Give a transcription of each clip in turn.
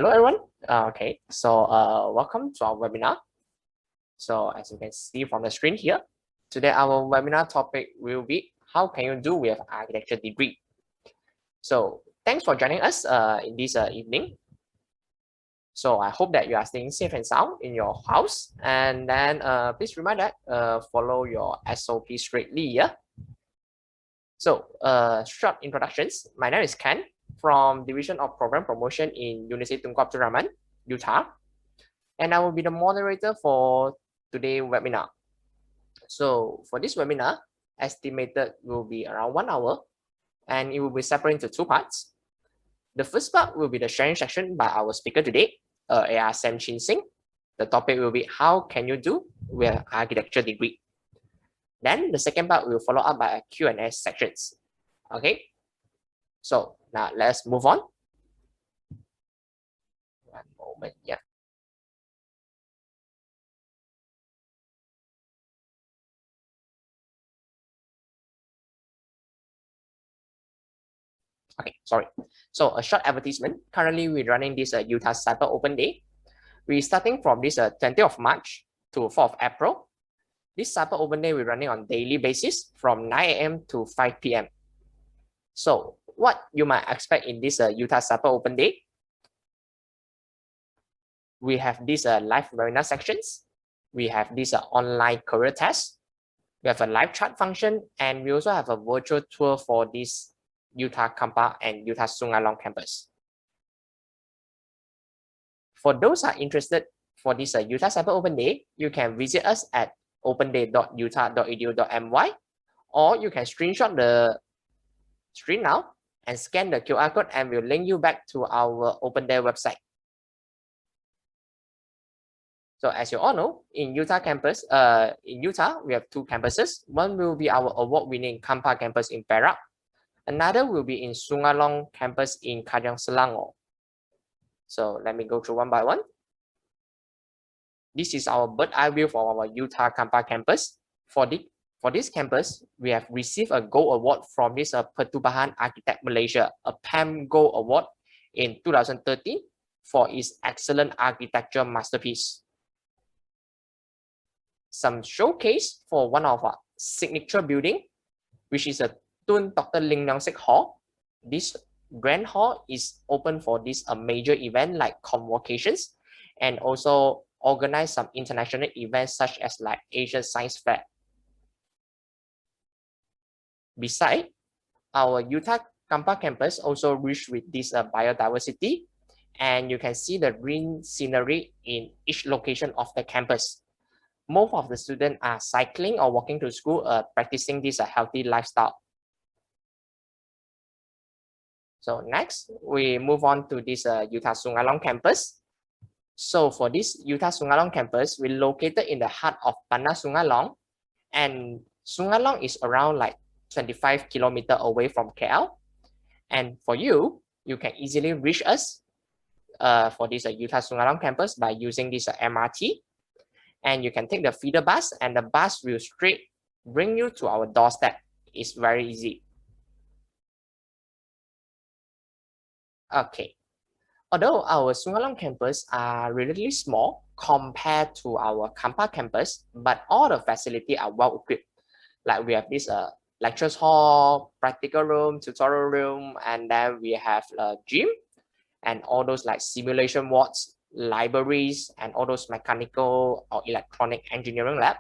Hello everyone. Welcome to our webinar. So as you can see from the screen here, today our webinar topic will be how can you do with architecture degree. So thanks for joining us in this evening. So I hope that you are staying safe and sound in your house, and then please remember that follow your SOP straightly. Yeah. So short introductions. My name is Ken from Division of Program Promotion in University Tunku Abdul Rahman, Utah, and I will be the moderator for today's webinar. So for this webinar, estimated will be around 1 hour, and it will be separated into two parts. The first part will be the sharing section by our speaker today, AR Sam Chin Sing. The topic will be how can you do with architecture degree. Then the second part will follow up by a Q&A sections. Okay, so now let's move on. One moment, yeah. Okay, sorry. So a short advertisement. Currently, we're running this Utah Cyber Open Day. We're starting from this 20th of March to 4th of April. This Cyber Open Day we're running on daily basis from 9 a.m. to 5 p.m. So what you might expect in this Utah Cyber Open Day? We have these live webinar sections. We have this online career test. We have a live chat function, and we also have a virtual tour for this Utah Kampa and Utah Singalong campus. For those who are interested for this Utah Cyber Open Day, you can visit us at openday.utah.edu.my, or you can screenshot the screen now and scan the QR code, and we'll link you back to our Open Day website. So as you all know, in Utah campus, in Utah, we have two campuses. One will be our award-winning Kampa campus in Perak. Another will be in Singalong campus in Selangor. So let me go through one by one. This is our bird eye view for our Utah Kampa campus. For this campus, we have received a Gold Award from this Pertubahan Architect Malaysia, a PAM Gold Award in 2013 for its excellent architecture masterpiece. Some showcase for one of our signature building, which is a Tun Dr. Ling Leong Sik Hall. This grand hall is open for this major event like convocations, and also organize some international events such as like Asia Science Fair. Besides, our Utah Kampa campus also rich with this biodiversity, and you can see the green scenery in each location of the campus. Most of the students are cycling or walking to school, practicing this healthy lifestyle. So next, we move on to this Utah Singalong campus. So for this Utah Singalong campus, we're located in the heart of Tanah Singalong, and Singalong is around like 25 kilometers away from KL. And for you, you can easily reach us for this Utah Singalong campus by using this MRT. And you can take the feeder bus, and the bus will straight bring you to our doorstep. It's very easy. Okay. Although our Singalong campus are relatively small compared to our Kampa campus, but all the facilities are well equipped. Like we have this lectures hall, practical room, tutorial room, and then we have a gym, and all those like simulation wards, libraries, and all those mechanical or electronic engineering lab.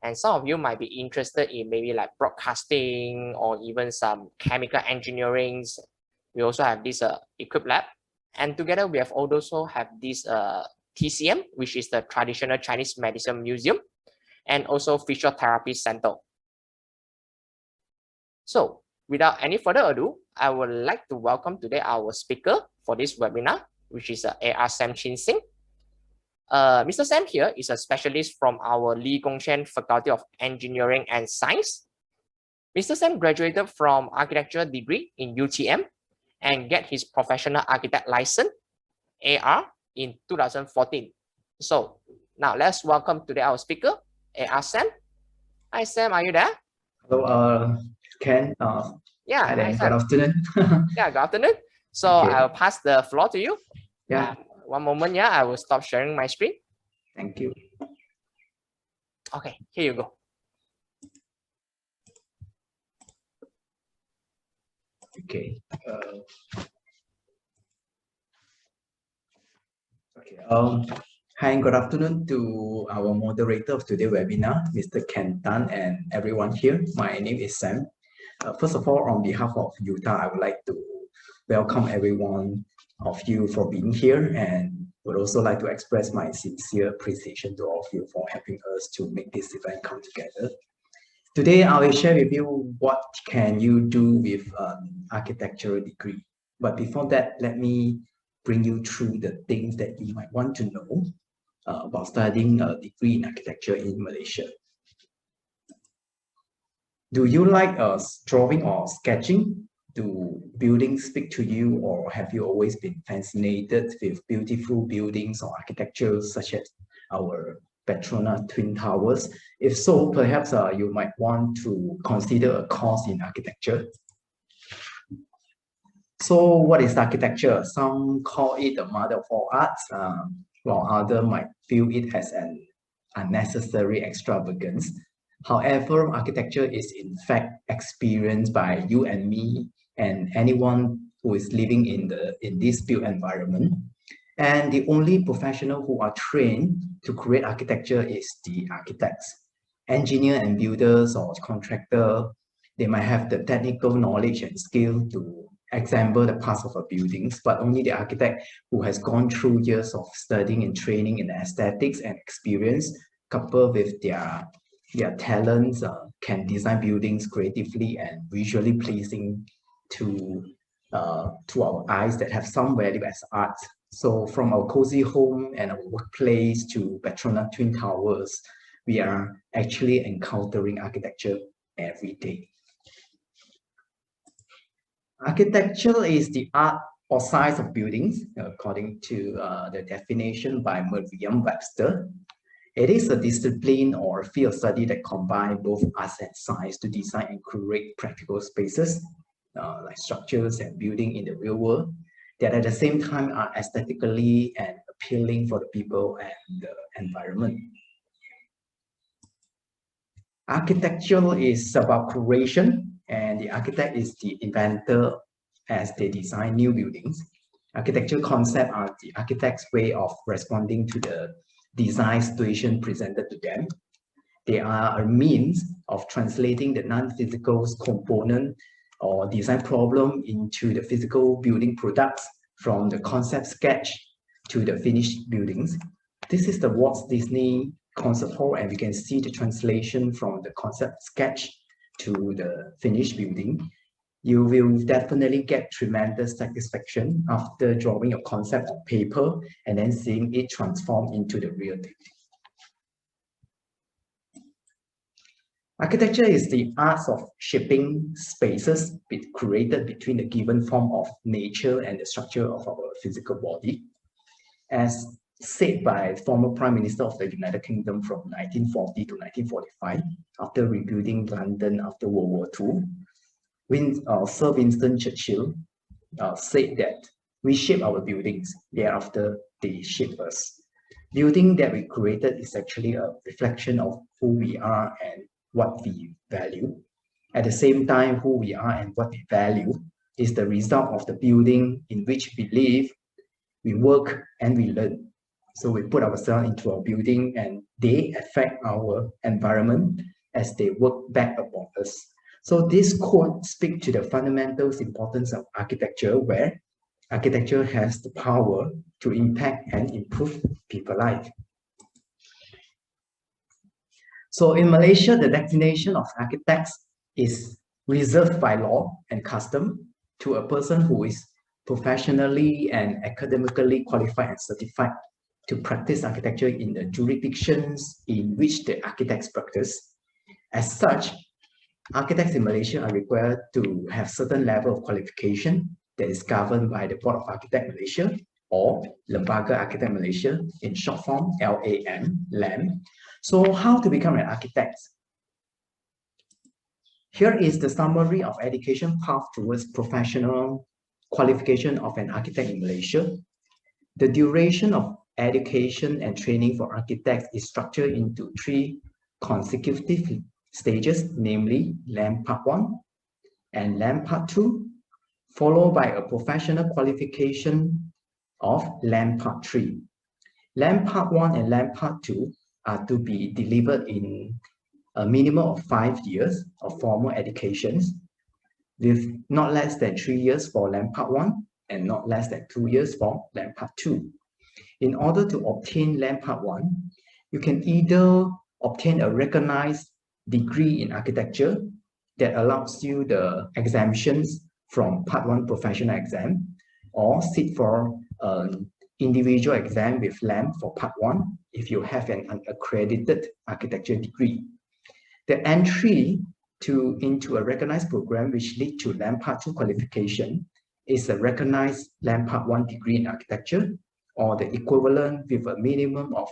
And some of you might be interested in maybe like broadcasting or even some chemical engineering. We also have this equipped lab, and together we have also have this TCM, which is the Traditional Chinese Medicine Museum, and also Physiotherapy Center. So without any further ado, I would like to welcome today our speaker for this webinar, which is AR Sam Chin Sing. Mr. Sam here is a specialist from our Lee Gong Chen Faculty of Engineering and Science. Mr. Sam graduated from architecture degree in UTM and get his professional architect license, AR, in 2014. So now let's welcome today our speaker, AR Sam. Hi Sam, are you there? Hello, Ken. Yeah, hi there. Good afternoon. Yeah, good afternoon. So Okay. I'll pass the floor to you. Yeah. One moment, yeah, I will stop sharing my screen. Thank you. Okay, here you go. Okay. Hi, and good afternoon to our moderator of today's webinar, Mr. Ken Tan, and everyone here. My name is Sam. First of all, on behalf of Utah, I would like to welcome everyone of you for being here, and would also like to express my sincere appreciation to all of you for helping us to make this event come together. Today, I will share with you what can you do with an architectural degree. But before that, let me bring you through the things that you might want to know about studying a degree in architecture in Malaysia. Do you like drawing or sketching? Do buildings speak to you, or have you always been fascinated with beautiful buildings or architecture such as our Petronas Twin Towers? If so, perhaps you might want to consider a course in architecture. So what is architecture? Some call it the mother of all arts, while others might view it as an unnecessary extravagance. However, architecture is in fact experienced by you and me and anyone who is living in this built environment. And the only professional who are trained to create architecture is the architects. Engineer and builders or contractor, they might have the technical knowledge and skill to example the parts of a buildings, but only the architect who has gone through years of studying and training in aesthetics and experience, coupled with their talents, can design buildings creatively and visually pleasing to our eyes that have some value as art. So from our cozy home and our workplace to Petronas Twin Towers, we are actually encountering architecture every day. Architecture is the art or science of buildings, according to the definition by Merriam-Webster. It is a discipline or field of study that combines both arts and science to design and create practical spaces, like structures and buildings in the real world, that at the same time are aesthetically and appealing for the people and the environment. Architecture is about creation, and the architect is the inventor as they design new buildings. Architecture concepts are the architect's way of responding to the design situation presented to them. They are a means of translating the non-physical component or design problem into the physical building products from the concept sketch to the finished buildings. This is the Walt Disney Concert Hall, and we can see the translation from the concept sketch to the finished building. You will definitely get tremendous satisfaction after drawing a concept on paper and then seeing it transform into the real thing. Architecture is the art of shaping spaces created between the given form of nature and the structure of our physical body. As said by former Prime Minister of the United Kingdom from 1940 to 1945, after rebuilding London after World War II, Sir Winston Churchill said that we shape our buildings, thereafter they shape us. Building that we created is actually a reflection of who we are and what we value. At the same time, who we are and what we value is the result of the building in which we live, we work, and we learn. So we put ourselves into a building and they affect our environment as they work back upon us. So this quote speaks to the fundamental importance of architecture, where architecture has the power to impact and improve people's life. So in Malaysia, the designation of architects is reserved by law and custom to a person who is professionally and academically qualified and certified to practice architecture in the jurisdictions in which the architects practice. As such, architects in Malaysia are required to have certain level of qualification that is governed by the Board of Architects Malaysia or Lembaga Architect Malaysia, in short form LAM. So how to become an architect? Here is the summary of education path towards professional qualification of an architect in Malaysia. The duration of education and training for architects is structured into 3 consecutive stages, namely LAM Part 1 and LAM Part 2, followed by a professional qualification of LAM Part 3. LAM Part 1 and LAM Part 2 are to be delivered in a minimum of 5 years of formal educations, with not less than 3 years for LAM Part 1 and not less than 2 years for LAM Part 2. In order to obtain LAM Part 1, you can either obtain a recognized degree in architecture that allows you the exemptions from Part 1 professional exam, or sit for an individual exam with LAM for Part 1 if you have an accredited architecture degree. The entry into a recognized program which leads to LAM Part 2 qualification is a recognized LAM Part 1 degree in architecture, or the equivalent with a minimum of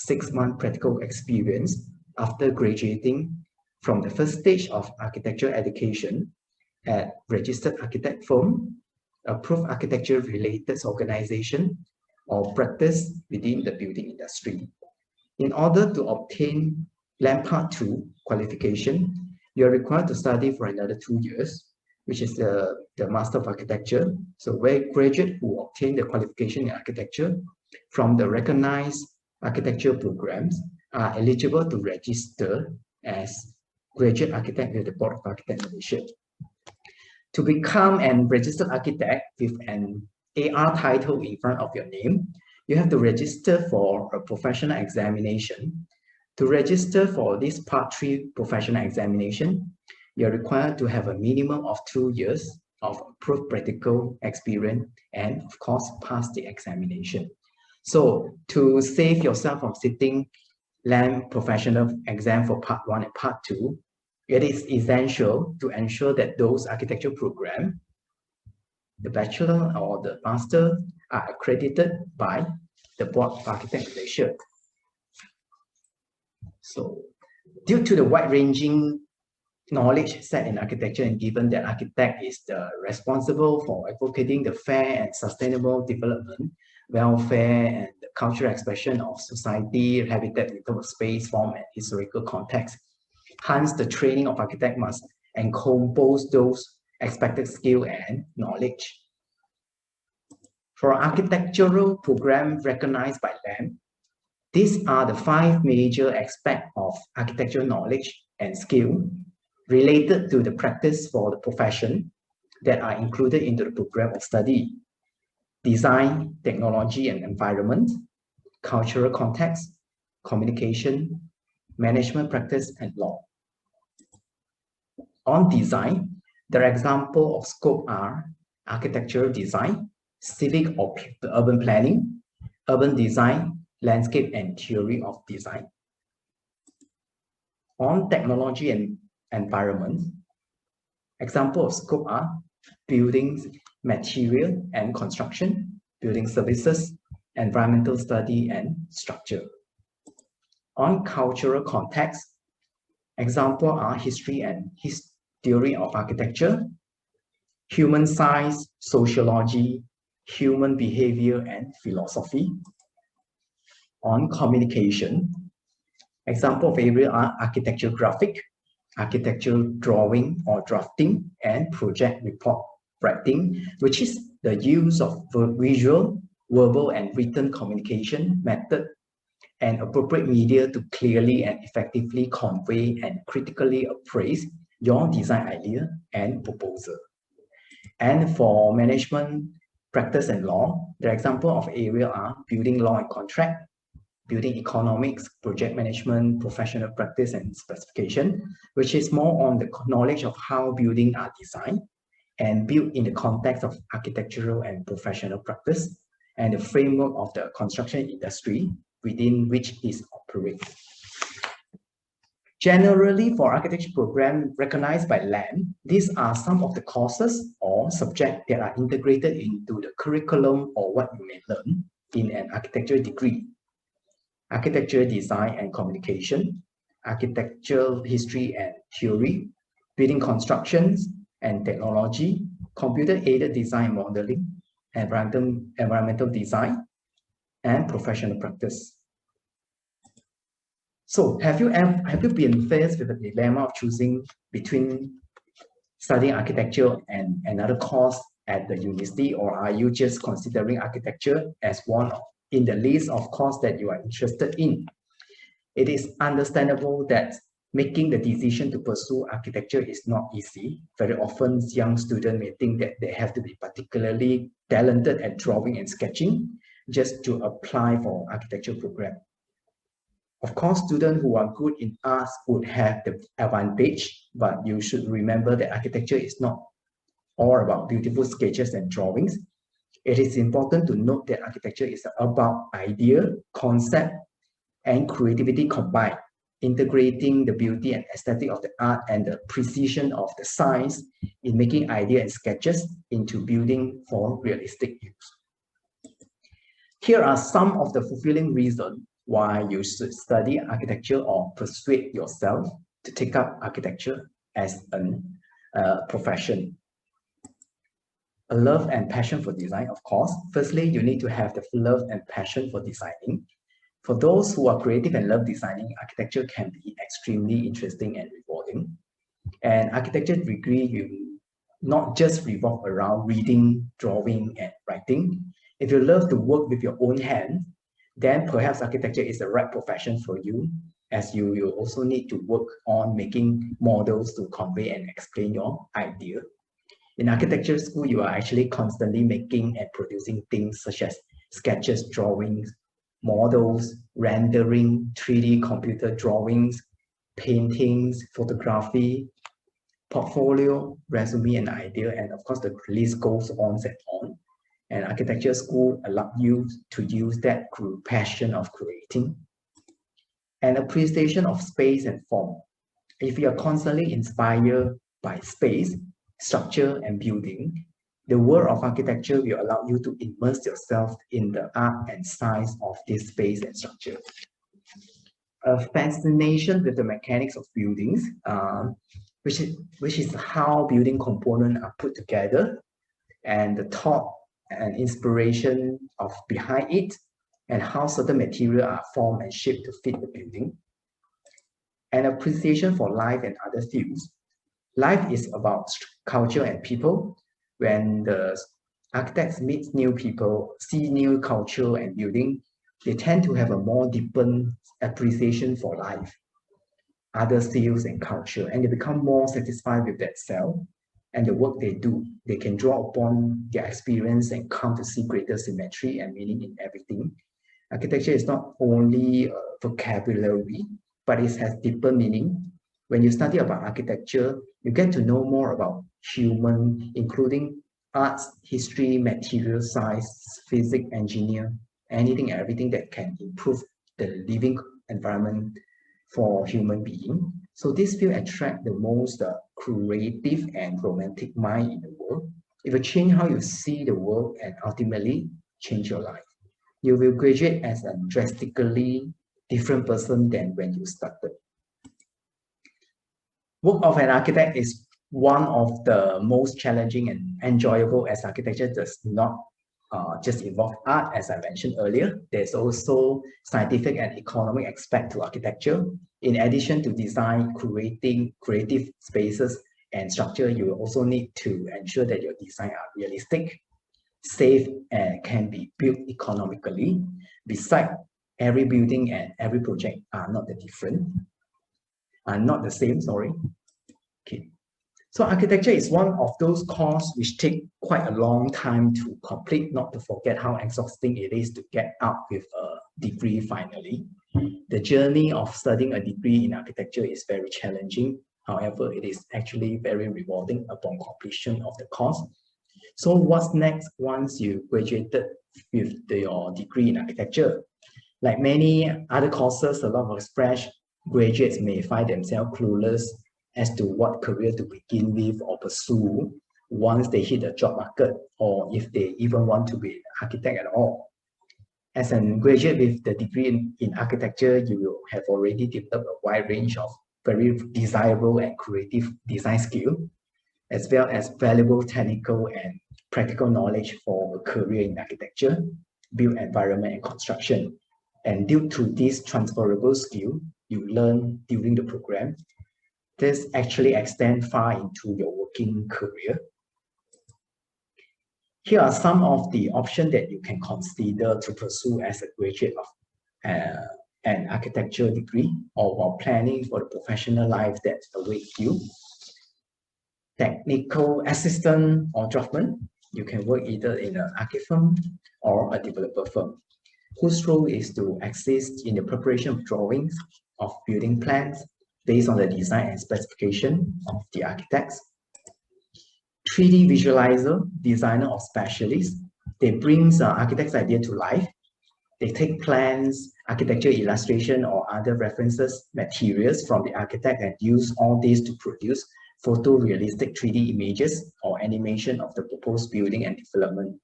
6-month practical experience after graduating from the first stage of architecture education at registered architect firm, approved architecture-related organization, or practice within the building industry. In order to obtain LAM Part 2 qualification, you are required to study for another 2 years, which is the Master of Architecture. So where graduates who obtain the qualification in architecture from the recognized architecture programs are eligible to register as graduate architect with the Board of Architects Malaysia. To become a registered architect with an AR title in front of your name, you have to register for a professional examination. To register for this Part 3 professional examination, you're required to have a minimum of 2 years of approved practical experience and, of course, pass the examination. So to save yourself from sitting LAM professional exam for Part 1 and Part 2, it is essential to ensure that those architecture programs, the bachelor or the master, are accredited by the Board of Architects Malaysia. So due to the wide-ranging knowledge set in architecture, and given that architect is responsible for advocating the fair and sustainable development, welfare, and the cultural expression of society, habitat in terms of space, form, and historical context. Hence, the training of architect must encompass those expected skill and knowledge. For architectural program recognized by LAM, these are the 5 major aspects of architectural knowledge and skill related to the practice for the profession that are included into the program of study: design, technology and environment, cultural context, communication, management practice, and law. On design, the example of scope are architectural design, civic or urban planning, urban design, landscape and theory of design. On technology and environment, example of scope are buildings, material and construction, building services, environmental study and structure. On cultural context, example are history and theory of architecture, human science, sociology, human behavior and philosophy. On communication, example of area are architecture graphic, architectural drawing or drafting, and project report writing, which is the use of visual, verbal, and written communication method and appropriate media to clearly and effectively convey and critically appraise your design idea and proposal. And for management practice and law, the example of area are building law and contract, building economics, project management, professional practice and specification, which is more on the knowledge of how buildings are designed and built in the context of architectural and professional practice and the framework of the construction industry within which it operates. Generally, for architecture program recognized by LAM, these are some of the courses or subjects that are integrated into the curriculum or what you may learn in an architecture degree: architecture design and communication, architectural history and theory, building constructions and technology, computer-aided design modeling, environmental design, and professional practice. So have you been faced with the dilemma of choosing between studying architecture and another course at the university, or are you just considering architecture as one in the list of courses that you are interested in? It is understandable that making the decision to pursue architecture is not easy. Very often, young students may think that they have to be particularly talented at drawing and sketching just to apply for architecture program. Of course, students who are good in arts would have the advantage, but you should remember that architecture is not all about beautiful sketches and drawings. It is important to note that architecture is about idea, concept, and creativity combined, integrating the beauty and aesthetic of the art and the precision of the science in making ideas and sketches into building for realistic use. Here are some of the fulfilling reasons why you should study architecture or persuade yourself to take up architecture as a profession. A love and passion for design, of course. Firstly, you need to have the love and passion for designing. For those who are creative and love designing, architecture can be extremely interesting and rewarding. And architecture degree, you not just revolve around reading, drawing, and writing. If you love to work with your own hands, then perhaps architecture is the right profession for you, as you also need to work on making models to convey and explain your idea. In architecture school, you are actually constantly making and producing things such as sketches, drawings, models, rendering, 3D computer drawings, paintings, photography, portfolio, resume, and idea, and of course the list goes on and on. And architecture school allows you to use that passion of creating. And appreciation of space and form. If you are constantly inspired by space, structure, and building, the world of architecture will allow you to immerse yourself in the art and science of this space and structure. A fascination with the mechanics of buildings, which is how building components are put together, and the thought and inspiration of behind it, and how certain materials are formed and shaped to fit the building. An appreciation for life and other fields. Life is about culture and people. When the architects meet new people, see new culture and building, they tend to have a more deepened appreciation for life, other fields and culture, and they become more satisfied with themselves and the work they do. They can draw upon their experience and come to see greater symmetry and meaning in everything. Architecture is not only a vocabulary, but it has deeper meaning. When you study about architecture, you get to know more about human, including arts, history, material science, physics, engineer, anything, everything that can improve the living environment for human being. So this field attract the most creative and romantic mind in the world. It will change how you see the world and ultimately change your life. You will graduate as a drastically different person than when you started. Work of an architect is one of the most challenging and enjoyable, as architecture does not just involve art, as I mentioned earlier. There's also scientific and economic aspect to architecture. In addition to design, creating creative spaces and structure, you will also need to ensure that your design are realistic, safe, and can be built economically. Besides, every building and every project are not the same, sorry. Okay. So architecture is one of those courses which take quite a long time to complete, not to forget how exhausting it is to get out with a degree finally. The journey of studying a degree in architecture is very challenging. However, it is actually very rewarding upon completion of the course. So what's next once you graduated with your degree in architecture? Like many other courses, a lot of fresh graduates may find themselves clueless as to what career to begin with or pursue once they hit the job market, or if they even want to be an architect at all. As a graduate with the degree in architecture, you will have already developed a wide range of very desirable and creative design skill. as well as valuable technical and practical knowledge for a career in architecture, built environment, and construction. And due to this transferable skill you learn during the program, this actually extends far into your working career. Here are some of the options that you can consider to pursue as a graduate of an architecture degree, or while planning for the professional life that awaits you. Technical assistant or draftsman. You can work either in an architect firm or a developer firm, whose role is to assist in the preparation of drawings of building plans based on the design and specification of the architects. 3D visualizer, designer or specialist. They bring architect's idea to life. They take plans, architecture illustration, or other references materials from the architect and use all these to produce photorealistic 3D images or animation of the proposed building and development.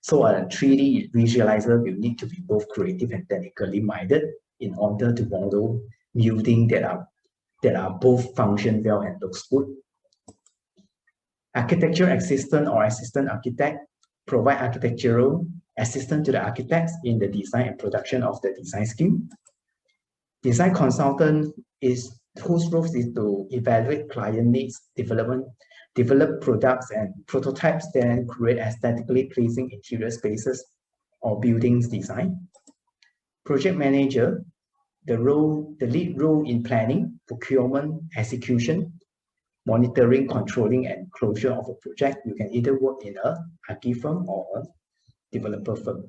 So a 3D visualizer will need to be both creative and technically minded in order to model buildings that are both function well and looks good. Architecture assistant or assistant architect provide architectural assistance to the architects in the design and production of the design scheme. Design consultant is whose role is to evaluate client needs, develop products and prototypes, then create aesthetically pleasing interior spaces or buildings design. Project manager, the lead role in planning, procurement, execution, monitoring, controlling, and closure of a project. You can either work in a architect firm or a developer firm.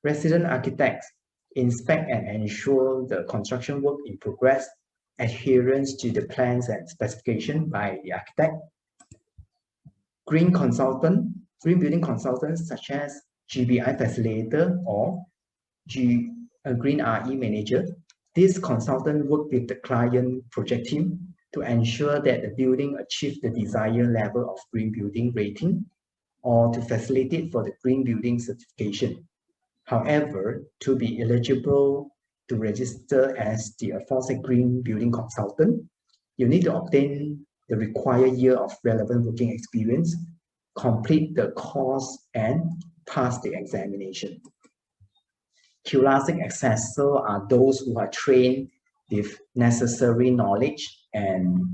Resident architects inspect and ensure the construction work in progress, adherence to the plans and specification by the architect. Green building consultants such as GBI facilitator or Green RE manager. This consultant work with the client project team to ensure that the building achieves the desired level of green building rating or to facilitate for the green building certification. However, to be eligible to register as the aforesaid green building consultant, you need to obtain the required year of relevant working experience, complete the course, and pass the examination. Classic assessors are those who are trained with necessary knowledge and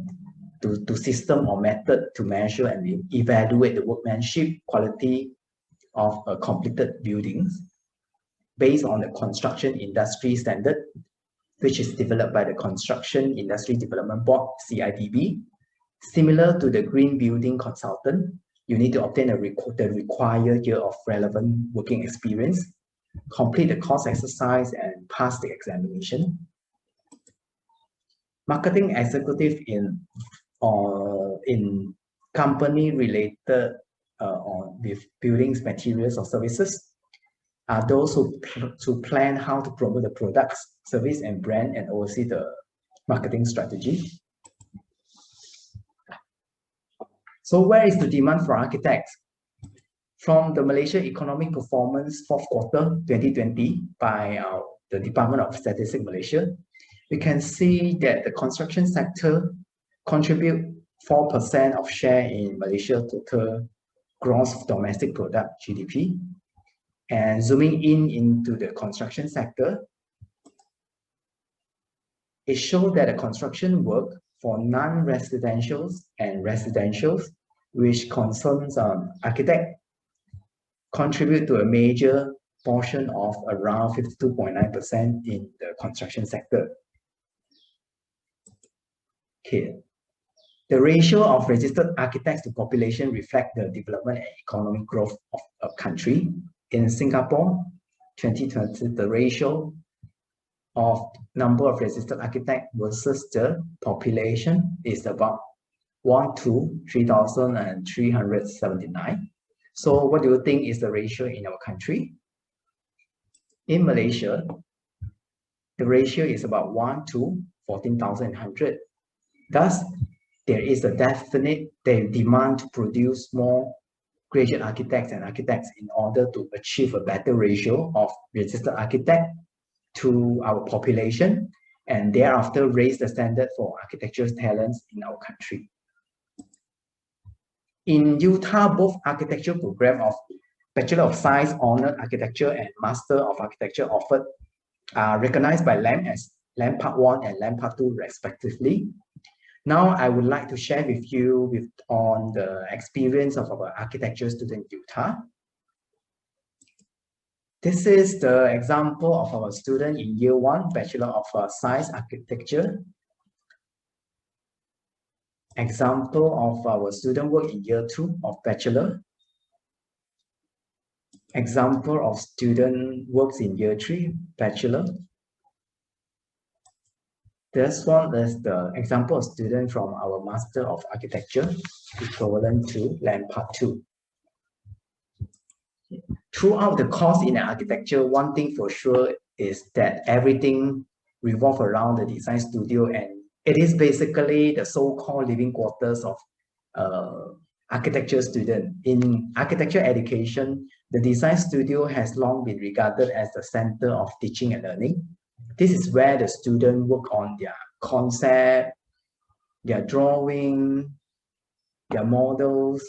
to system or method to measure and evaluate the workmanship quality of completed buildings based on the construction industry standard, which is developed by the Construction Industry Development Board, CIDB. Similar to the green building consultant, you need to obtain the required year of relevant working experience, complete the course exercise, and pass the examination. Marketing executive in company related with buildings, materials, or services are those who plan how to promote the products, service, and brand, and oversee the marketing strategy. So where is the demand for architects? From the Malaysia Economic Performance fourth quarter 2020 by the Department of Statistics Malaysia, we can see that the construction sector contribute 4% of share in Malaysia's total gross domestic product, GDP. And zooming into the construction sector, it shows that the construction work for non-residentials and residentials, which concerns architect, contribute to a major portion of around 52.9% in the construction sector. Okay. The ratio of registered architects to population reflect the development and economic growth of a country. In Singapore, 2020, the ratio of number of registered architects versus the population is about 1 to 3,379. So what do you think is the ratio in our country? In Malaysia, the ratio is about 1 to 14,100. Thus, there is a definite demand to produce more graduate architects and architects in order to achieve a better ratio of registered architect to our population, and thereafter raise the standard for architectural talents in our country. In Utah, both architecture program of Bachelor of Science, Honor Architecture, and Master of Architecture offered are recognized by LAM as LAM Part 1 and LAM Part 2 respectively. Now, I would like to share with you on the experience of our architecture student in Utah. This is the example of our student in Year 1, Bachelor of Science Architecture. Example of our student work in Year 2 of Bachelor. Example of student works in Year 3, Bachelor. This one is the example of student from our Master of Architecture, equivalent to LAM Part 2. Throughout the course in architecture, one thing for sure is that everything revolves around the design studio, and it is basically the so-called living quarters of architecture student. In architecture education, the design studio has long been regarded as the center of teaching and learning. This is where the students work on their concept, their drawing, their models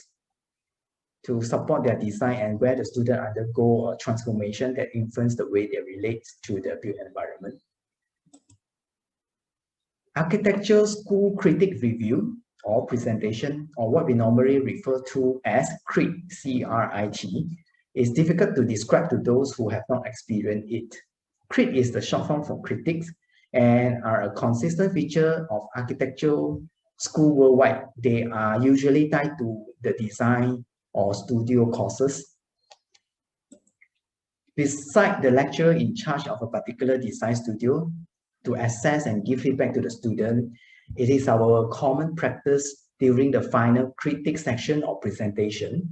to support their design, and where the students undergo a transformation that influence the way they relate to the built environment. Architecture school critic review or presentation, or what we normally refer to as CRIT, C-R-I-T, is difficult to describe to those who have not experienced it. CRIT is the short form for critics and are a consistent feature of architectural school worldwide. They are usually tied to the design or studio courses. Besides the lecturer in charge of a particular design studio to assess and give feedback to the student, it is our common practice during the final critic section or presentation.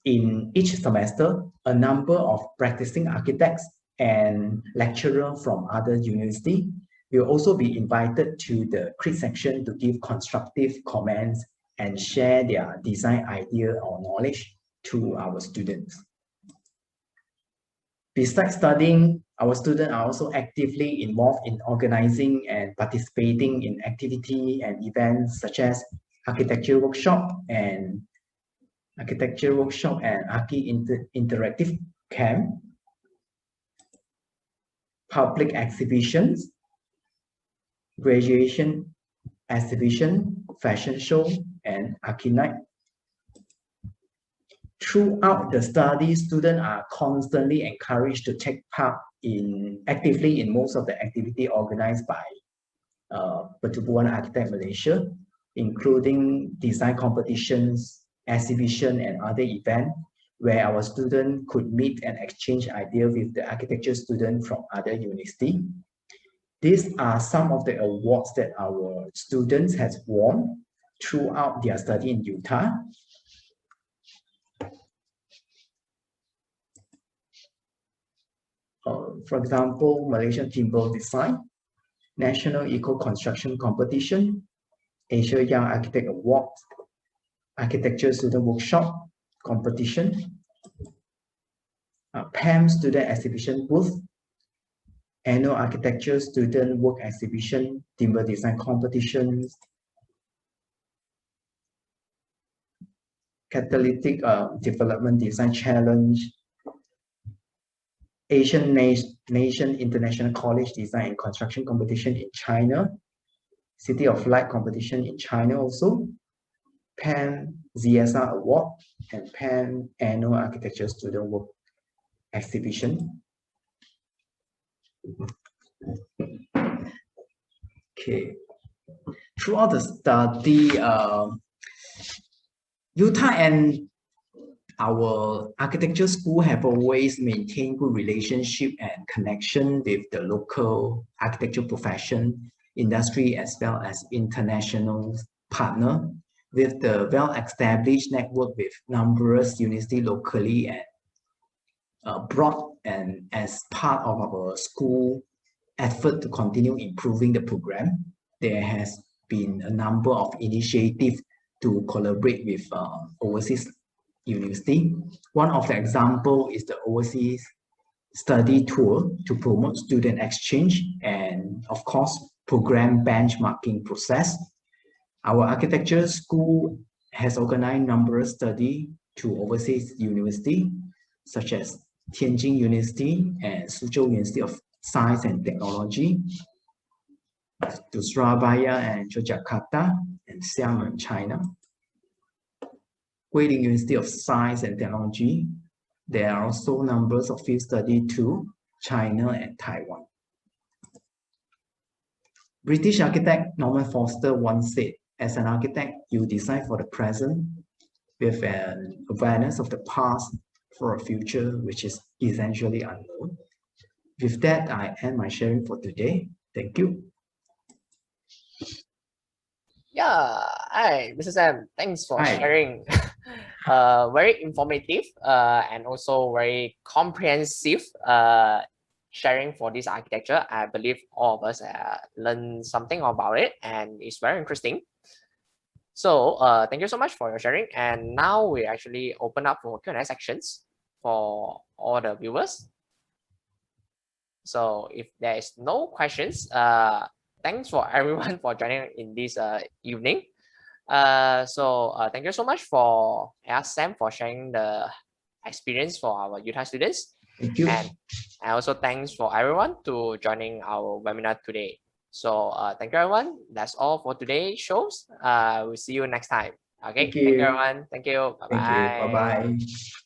In each semester, a number of practicing architects and lecturers from other universities will also be invited to the critic section to give constructive comments and share their design idea or knowledge to our students. Besides studying, our students are also actively involved in organizing and participating in activity and events such as architecture workshop and interactive camp, public exhibitions, graduation exhibition, fashion show, and Archi Night. Throughout the study, students are constantly encouraged to take part actively in most of the activity organized by Pertubuhan Architect Malaysia, including design competitions, exhibition, and other events where our students could meet and exchange ideas with the architecture students from other universities. These are some of the awards that our students have won throughout their study in Utah. For example, Malaysian Timber Design, National Eco Construction Competition, Asia Young Architect Award, Architecture Student Workshop Competition, PAM Student Exhibition Booth, Annual Architecture Student Work Exhibition, Timber Design Competitions, Catalytic Development Design Challenge, Asian Nation International College Design and Construction Competition in China, City of Light Competition in China also, PAN ZSR Award, and PAN Annual Architecture Student Work Exhibition. Okay. Throughout the study, Utah and our architecture school have always maintained good relationship and connection with the local architecture profession, industry, as well as international partner, with the well-established network with numerous universities locally and abroad, and as part of our school effort to continue improving the program, there has been a number of initiatives to collaborate with overseas university. One of the example is the overseas study tour to promote student exchange and, of course, program benchmarking process. Our architecture school has organized numerous studies to overseas universities, such as Tianjin University and Suzhou University of Science and Technology, to Surabaya and Yogyakarta and Xiamen, China. Guilin University of Science and Technology. There are also numbers of field study to China and Taiwan. British architect Norman Foster once said, as an architect, you design for the present with an awareness of the past for a future which is essentially unknown. With that, I end my sharing for today. Thank you. Yeah, hi, Mr. Sam. Thanks for Hi. sharing. Very informative and also very comprehensive sharing for this architecture. I believe all of us learned something about it, and it's very interesting. So thank you so much for your sharing. And now we actually open up for Q&A sections for all the viewers. So if there is no questions, thanks for everyone for joining in this evening. Thank you so much for Sam for sharing the experience for our Utah students. Thank you. And also thanks for everyone to joining our webinar today. So thank you everyone. That's all for today's shows. We'll see you next time. Okay. Thank you. Thank you everyone. Thank you. Bye-bye. Thank you. Bye-bye.